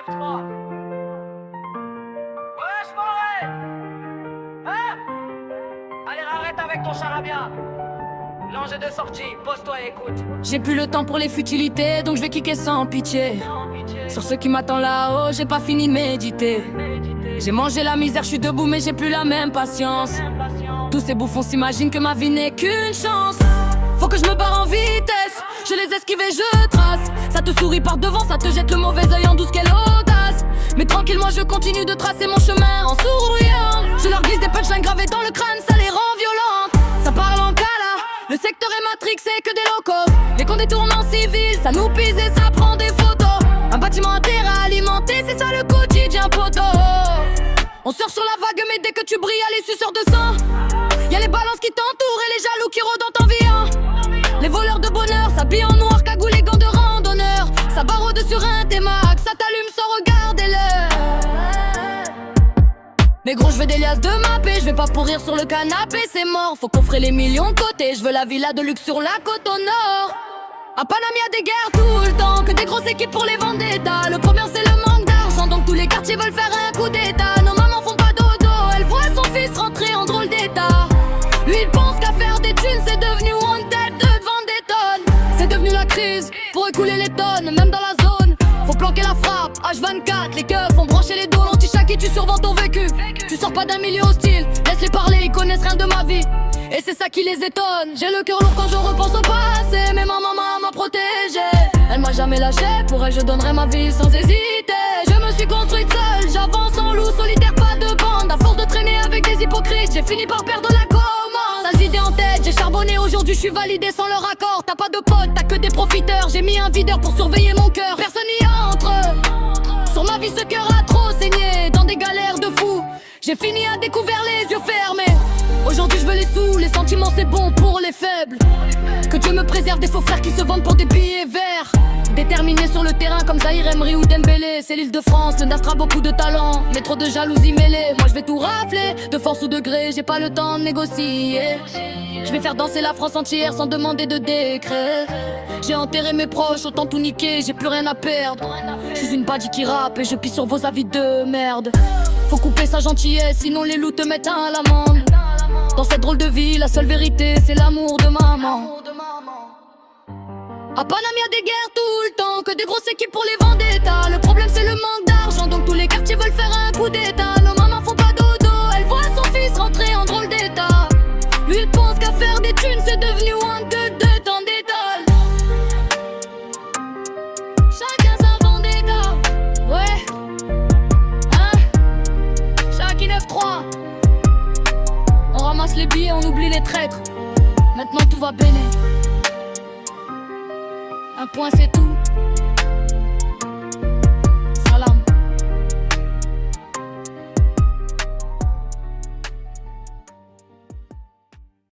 9-3. Wesh Morel. Hein? Allez, arrête avec ton charabia. L'ange de sortie, pose-toi et écoute. J'ai plus le temps pour les futilités, donc je vais kicker sans pitié. Sur ce qui m'attend là-haut, j'ai pas fini de méditer. J'ai mangé la misère, je suis debout mais j'ai plus la même patience. Tous ces bouffons s'imaginent que ma vie n'est qu'une chance. Faut que je me barre en vitesse, je les esquive et je trace. Ça te sourit par devant, ça te jette le mauvais œil en douce, quelle audace. Mais tranquille, moi je continue de tracer mon chemin en souriant. Je leur glisse des punchlines gravées dans le crâne, ça les rend violentes. Ça parle en cala, le secteur est matrixé que des locaux. Les qu'on détourne en civil, ça nous pise et ça prend des photos. Un bâtiment intérêt à alimenter, c'est ça le quotidien poteau. On surfe sur la vague mais dès que tu brilles, y'a les suceurs de sang. Y'a les balances qui t'entourent et les jaloux qui rôdent en t'enviant. Les voleurs de bonheur s'habillent en noir, cagoule et gants de randonneur. Ça barreau sur un T-Max, ça t'allume sans regarder l'heure. Mais gros, je veux des liasses de ma paix, je vais pas pourrir sur le canapé, c'est mort. Faut coffrer les millions de côté, je veux la villa de luxe sur la côte au nord. À Paname y'a des guerres tout le temps, que des grosses équipes pour les vendettas. Le problème c'est le manque d'argent, donc tous les quartiers veulent faire un coup d'état. Nos mamans font pas dodo, elle voit son fils rentrer en drôle d'état. Lui il pense qu'à faire des thunes, c'est devenu wanted devant des tonnes. C'est devenu la crise, pour écouler les tonnes, même dans la zone. Faut planquer la frappe, H24, les keufs font brancher les dos, l'anti-chaque et tu survends ton vécu. Tu sors pas d'un milieu hostile, laisse-les parler, ils connaissent rien de ma vie. Et c'est ça qui les étonne. J'ai le cœur lourd quand je repense au passé, mais ma maman m'a protégé. Elle m'a jamais lâché, pour elle je donnerai ma vie sans hésiter. Je me suis construite seule, j'avance en loup solitaire, pas de bande. À force de traîner avec des hypocrites, j'ai fini par perdre la commande. Sales idées en tête, j'ai charbonné, aujourd'hui je suis validé sans leur accord. T'as pas de potes, t'as que des profiteurs. J'ai mis un videur pour surveiller mon cœur, personne n'y entre. Sur ma vie ce cœur a trop saigné, dans des galères de fou. J'ai fini à découvert les yeux fermés. Aujourd'hui je veux les sous, les sentiments c'est bon pour les faibles. Que Dieu me préserve des faux frères qui se vendent pour des billets verts. Déterminé sur le terrain comme Zahir Emery ou Dembélé. C'est l'île de France, le Nastra a beaucoup de talent, mais trop de jalousie mêlée. Moi je vais tout rafler, de force ou de gré, j'ai pas le temps de négocier. Je vais faire danser la France entière sans demander de décret. J'ai enterré mes proches, autant tout niquer, j'ai plus rien à perdre. Je suis une badie qui rappe et je pisse sur vos avis de merde. Faut couper sa gentillesse, sinon les loups te mettent à l'amende. Dans cette drôle de vie, la seule vérité, c'est l'amour de maman. À Paname y'a des guerres tout le temps, que des grosses équipes pour les vendettas. Le problème c'est le manque d'argent, donc tous les quartiers veulent faire un coup d'état. Nos mamans font pas dodo, elle voit son fils rentrer en drôle d'état. Lui il pense qu'à faire des thunes, c'est devenu wanted de tant d'étoiles. Chacun sa vendetta, ouais. Hein? Chaque 9-3. On ramasse les billets, on oublie les traîtres. Maintenant tout va béné. Un point c'est tout.